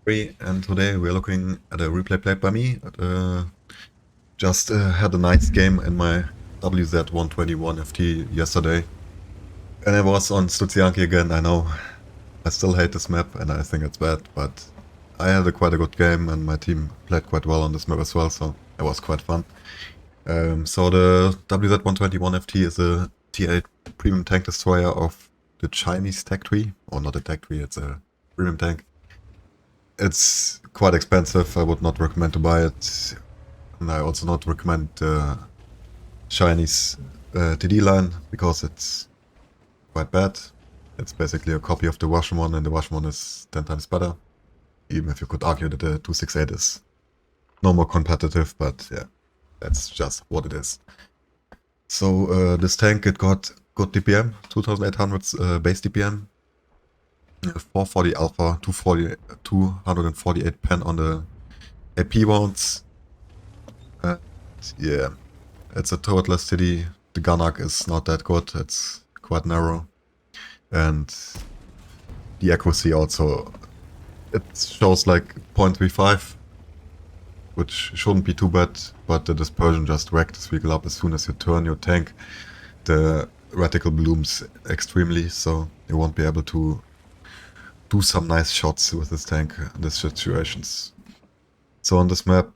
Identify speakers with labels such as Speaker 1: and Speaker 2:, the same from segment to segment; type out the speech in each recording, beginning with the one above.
Speaker 1: And today we're looking at a replay played by me. Just had a nice game in my WZ-120-1FT yesterday. And I was on Studzianki again, I know. I still hate this map and I think it's bad, but I had quite a good game and my team played quite well on this map as well, so it was quite fun. So the WZ-120-1FT is a T8 premium tank destroyer of the Chinese tech tree, or not a tech tree, it's a premium tank. It's quite expensive, I would not recommend to buy it. And I also not recommend the Chinese TD line, because it's quite bad. It's basically a copy of the Russian one, and the Russian one is 10 times better. Even if you could argue that the 268 is no more competitive, but yeah, that's just what it is. So this tank, it got good DPM, 2800 base DPM, 440 alpha, 248 pen on the AP rounds. Yeah, it's a turretless TD. The gun arc is not that good, it's quite narrow. And the accuracy also, it shows like 0.35, which shouldn't be too bad, but the dispersion just wrecked this vehicle up as soon as you turn your tank. The reticle blooms extremely, so you won't be able to do some nice shots with this tank in these situations. So on this map,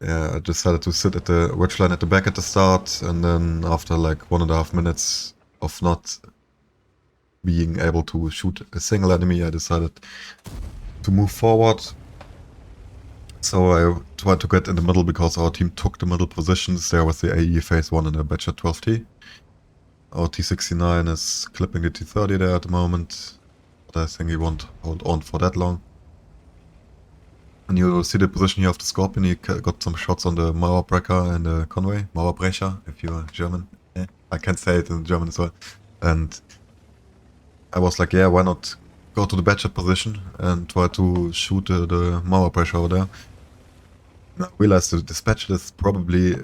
Speaker 1: yeah, I decided to sit at the wedge line at the back at the start, and then after like 1.5 minutes of not being able to shoot a single enemy, I decided to move forward. So I tried to get in the middle because our team took the middle positions. There was the AE phase 1 and the WZ-12T. Our T69 is clipping the T30 there at the moment, but I think he won't hold on for that long. And you see the position here of the Scorpion. He got some shots on the Mauerbrecher and the Conway. Mauerbrecher, if you're German. Yeah, I can say it in German as well. And I was like, yeah, why not go to the Badger position and try to shoot the Mauerbrecher over there. And I realized the dispatcher is probably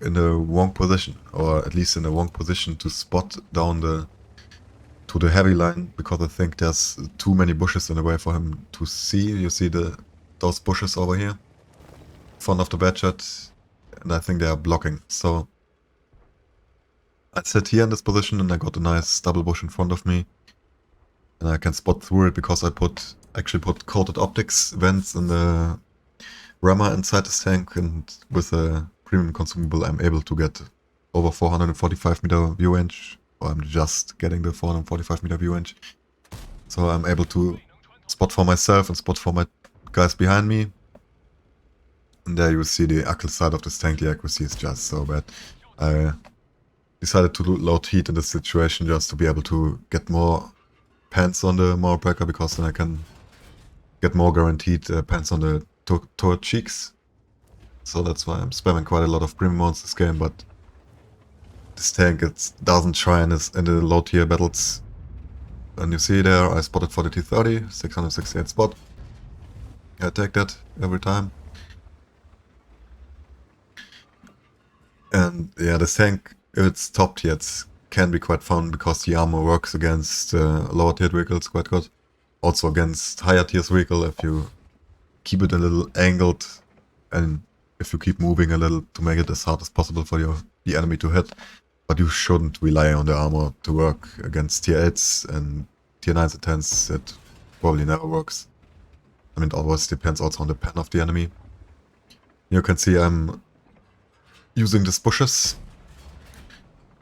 Speaker 1: in the wrong position, or at least in the wrong position to spot down to the heavy line, because I think there's too many bushes in the way for him to see. You see those bushes over here in front of the Badger, and I think they are blocking. So I sit here in this position and I got a nice double bush in front of me. And I can spot through it because I actually put coated optics vents in the rammer inside this tank, and with a premium consumable I'm able to get over 445 meter view range, or I'm just getting the 445 meter view range. So I'm able to spot for myself and spot for my guys behind me. And there you see the ugly side of this tank. The accuracy is just so bad. I decided to load heat in this situation just to be able to get more pants on the Mauerbrecher, because then I can get more guaranteed pants on the turret cheeks. So that's why I'm spamming quite a lot of premium mounts this game, but this tank, it doesn't shine in the low tier battles. And you see there, I spotted for the T30, 668 spot. I take that every time. And yeah, this tank, if it's top tier, it can be quite fun, because the armor works against lower tier vehicles quite good. Also against higher tier vehicle, if you keep it a little angled and if you keep moving a little to make it as hard as possible for the enemy to hit. But you shouldn't rely on the armor to work against tier 8s and tier 9s and 10s. It probably never works. I mean, it always depends also on the pen of the enemy. You can see I'm using these bushes.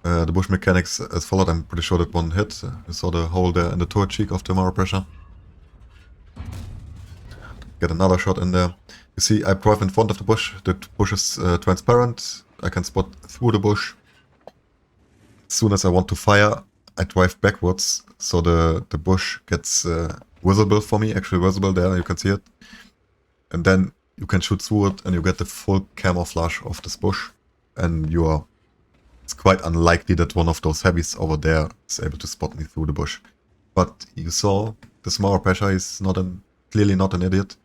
Speaker 1: The bush mechanics as followed. I'm pretty sure that one hit. You saw the hole there in the turret cheek of the Mauerbrecher. Get another shot in there. You see, I drive in front of the bush. The bush is transparent. I can spot through the bush. As soon as I want to fire, I drive backwards, so the bush gets visible for me, actually visible there, you can see it. And then you can shoot through it and you get the full camouflage of this bush. And it's quite unlikely that one of those heavies over there is able to spot me through the bush. But you saw, this Mauerbrecher is clearly not an idiot.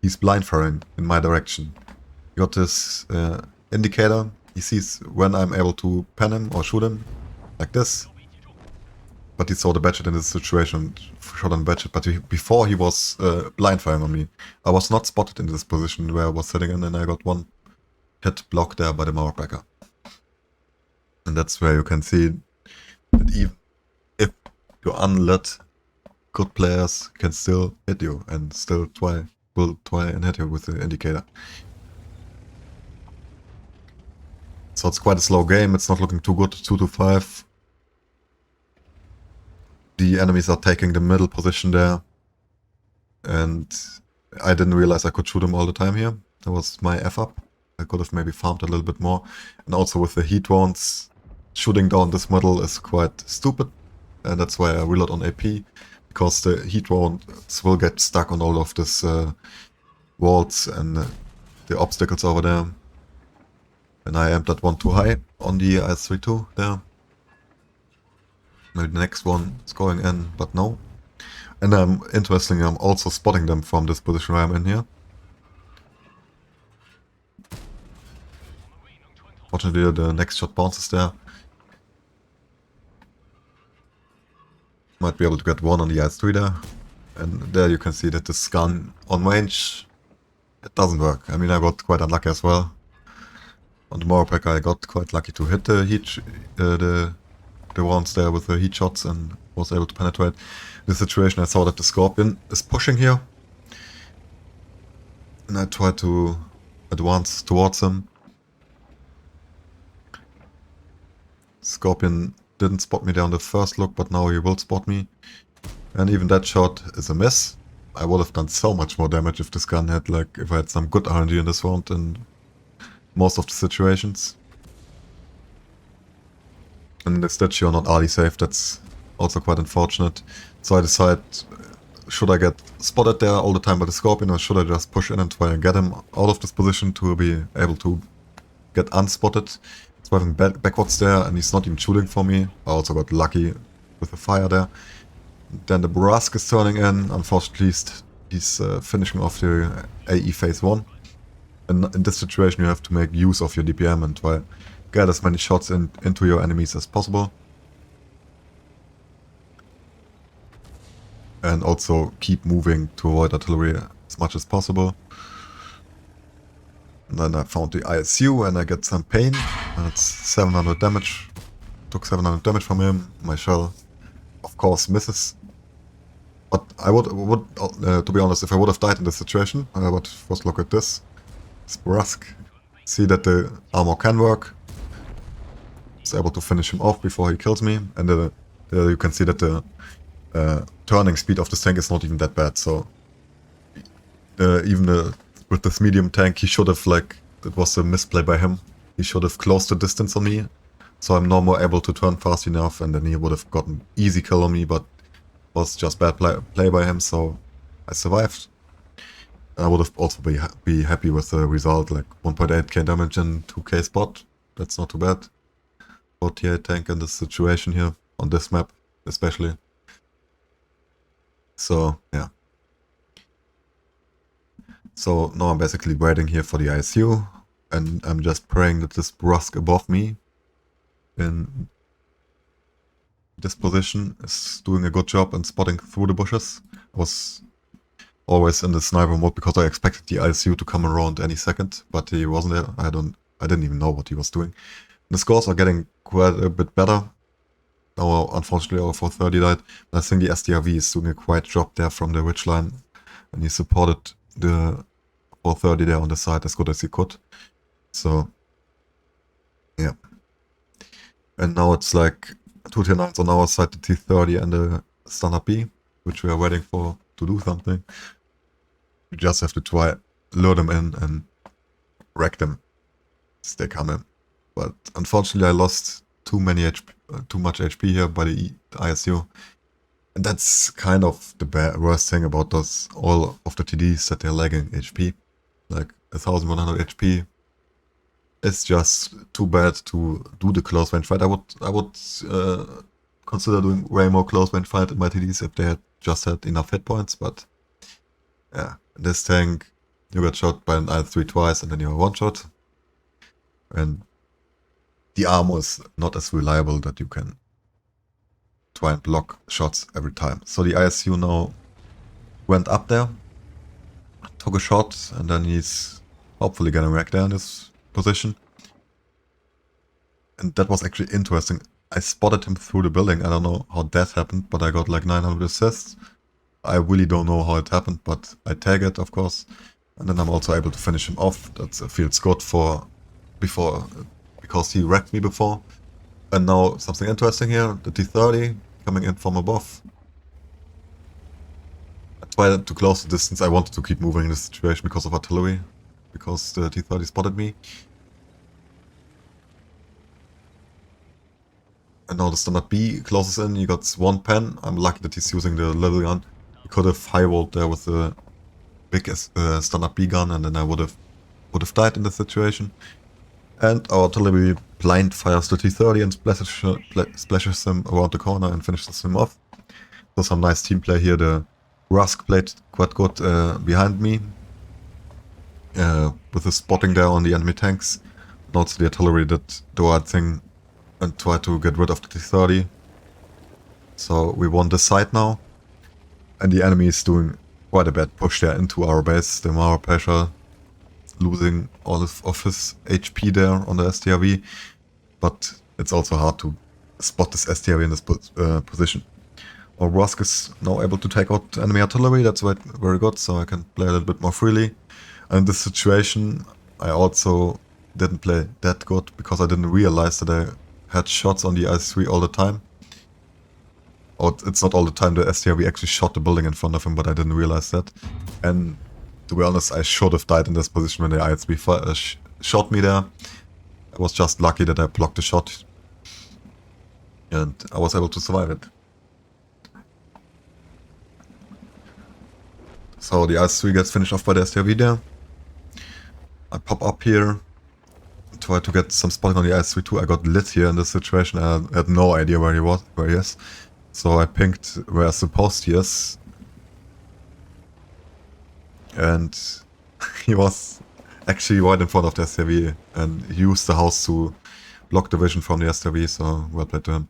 Speaker 1: He's blind firing in my direction. He got this indicator. He sees when I'm able to pen him or shoot him, like this. But he saw the Badget in this situation, shot on Badget, but before he was blind firing on me. I was not spotted in this position where I was sitting in, and I got one hit blocked there by the Mauerbacker. And that's where you can see that even if you're unlit, good players can still hit you and still will try and hit you with the indicator. So it's quite a slow game, it's not looking too good, 2-5. The enemies are taking the middle position there. And I didn't realize I could shoot them all the time here. That was my F-up. I could have maybe farmed a little bit more. And also with the heat drones, shooting down this middle is quite stupid. And that's why I reload on AP. Because the heat drones will get stuck on all of these walls and the obstacles over there. And I aimed that one too high on the IS-32 there. Maybe the next one is going in, but no. And interestingly, I'm also spotting them from this position where I'm in here. Fortunately, the next shot bounces there. Might be able to get one on the IS-3 there. And there you can see that this gun on range, it doesn't work. I mean, I got quite unlucky as well. On the Mauerbacker, I got quite lucky to hit the heat, the rounds there with the heat shots and was able to penetrate. The situation, I saw that the Scorpion is pushing here. And I tried to advance towards him. Scorpion didn't spot me there on the first look, but now he will spot me. And even that shot is a miss. I would have done so much more damage if this gun had, like, if I had some good RNG in this round in most of the situations. And instead you're not RD safe, that's also quite unfortunate. So I decide, should I get spotted there all the time by the Scorpion, or should I just push in and try and get him out of this position to be able to get unspotted? He's driving backwards there and he's not even shooting for me. I also got lucky with the fire there. Then the Brusque is turning in. Unfortunately, he's finishing off the AE phase 1. And in this situation you have to make use of your DPM and try get as many shots into your enemies as possible. And also keep moving to avoid artillery as much as possible. And then I found the ISU and I get some pain. That's 700 damage. Took 700 damage from him. My shell, of course, misses. But I would to be honest, if I would have died in this situation, I would first look at this. It's Brusque. See that the armor can work. It's able to finish him off before he kills me. And you can see that the turning speed of this tank is not even that bad. So even with this medium tank, he should have, like, it was a misplay by him. He should have closed the distance on me. So I'm no more able to turn fast enough, and then he would have gotten easy kill on me, but it was just bad play by him, so I survived. And I would have also be happy with the result, like 1.8k damage and 2k spot. That's not too bad. 48 tank in this situation here, on this map especially. So, yeah. So now I'm basically waiting here for the ISU, and I'm just praying that this Brusque above me in this position is doing a good job and spotting through the bushes. I was always in the sniper mode because I expected the ISU to come around any second, but he wasn't there. I didn't even know what he was doing. The scores are getting quite a bit better. Now, unfortunately, our 430 died. But I think the SDRV is doing a quiet job there from the ridge line, and he supported the 430 there on the side as good as he could. So, yeah. And now it's like 2 tier 9s on our side, the T30 and the Standard B, which we are waiting for to do something. We just have to try, lure them in and wreck them as they come in. But unfortunately I lost too much HP here by the ISU. And that's kind of the worst thing about those, all of the TDs, that they're lagging HP. Like 1100 HP. It's just too bad to do the close range fight. I would consider doing way more close range fight in my TDs if they had just had enough hit points, but yeah, in this tank you got shot by an IS-3 twice and then you're one shot. And the armor is not as reliable that you can try and block shots every time. So the ISU now went up there, took a shot, and then he's hopefully getting wrecked there in this position. And that was actually interesting. I spotted him through the building. I don't know how that happened, but I got like 900 assists. I really don't know how it happened, but I tag it, of course. And then I'm also able to finish him off. That feels good because he wrecked me before. And now something interesting here, the T-30 coming in from above. I tried to close the distance. I wanted to keep moving in this situation because of artillery, because the T-30 spotted me. And now the standard B closes in. He got one pen. I'm lucky that he's using the little gun. He could have high-rolled there with the big standard B gun, and then I would have died in this situation. And our artillery blind fires the T-30 and splashes him around the corner and finishes him off. So some nice team play here. The Rusk played quite good behind me, with his spotting there on the enemy tanks. And also the artillery did the right thing and tried to get rid of the T-30. So we won this side now. And the enemy is doing quite a bad push there into our base. The Mara Pasha losing all of his HP there on the STRV. But it's also hard to spot this STRV in this position. Our Rusk is now able to take out enemy artillery. That's very good, so I can play a little bit more freely. And in this situation, I also didn't play that good because I didn't realize that I had shots on the IS-3 all the time. Or it's not all the time, the STRV actually shot the building in front of him, but I didn't realize that. And to be honest, I should have died in this position when the IS-3 shot me there. I was just lucky that I blocked the shot. And I was able to survive it. So the IS-3 gets finished off by the STRV there. I pop up here. Try to get some spotting on the IS-3 too. I got lit here in this situation. I had no idea where he is. So I pinged where I supposed he is. And he was actually right in front of the STRV. And he used the house to block the vision from the STRV. So well played to him.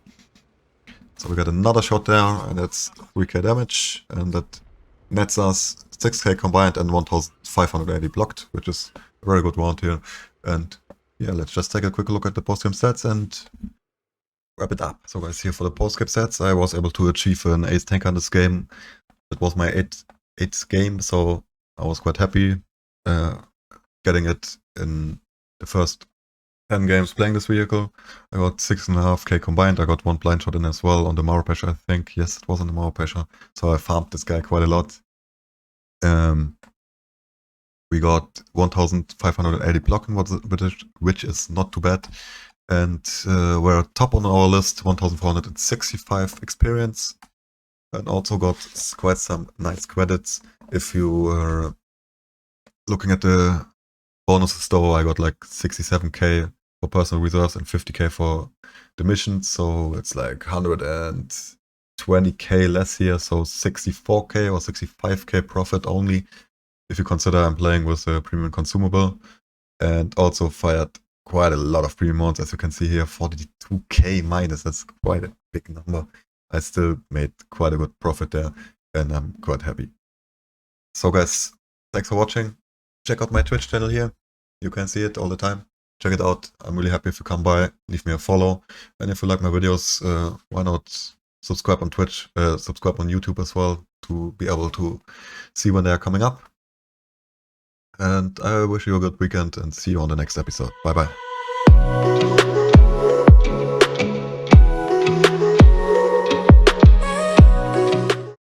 Speaker 1: So we got another shot there. And that's 3k damage. And that nets us 6k combined and 1580 blocked. Which is a very good round here. And yeah, let's just take a quick look at the post-game stats and wrap it up. So guys, here for the post-game stats, I was able to achieve an ace tanker in this game. It was my 8th game, so I was quite happy getting it in the first 10 games playing this vehicle. I got 6.5k combined. I got one blind shot in as well on the Mara Pasha, I think. Yes, it was on the Mara Pasha. So I farmed this guy quite a lot. We got 1580 blocking, which is not too bad. And we're top on our list, 1465 experience. And also got quite some nice credits. If you were looking at the bonuses though, I got like 67k for personal reserves and 50k for the missions. So it's like 120k less here. So 64k or 65k profit only. If you consider I'm playing with a premium consumable, and also fired quite a lot of premium mounts, as you can see here, 42k minus, that's quite a big number. I still made quite a good profit there, and I'm quite happy. So guys, thanks for watching. Check out my Twitch channel here. You can see it all the time. Check it out. I'm really happy if you come by, leave me a follow. And if you like my videos, why not subscribe on Twitch, subscribe on YouTube as well, to be able to see when they are coming up. And I wish you a good weekend and see you on the next episode. Bye bye.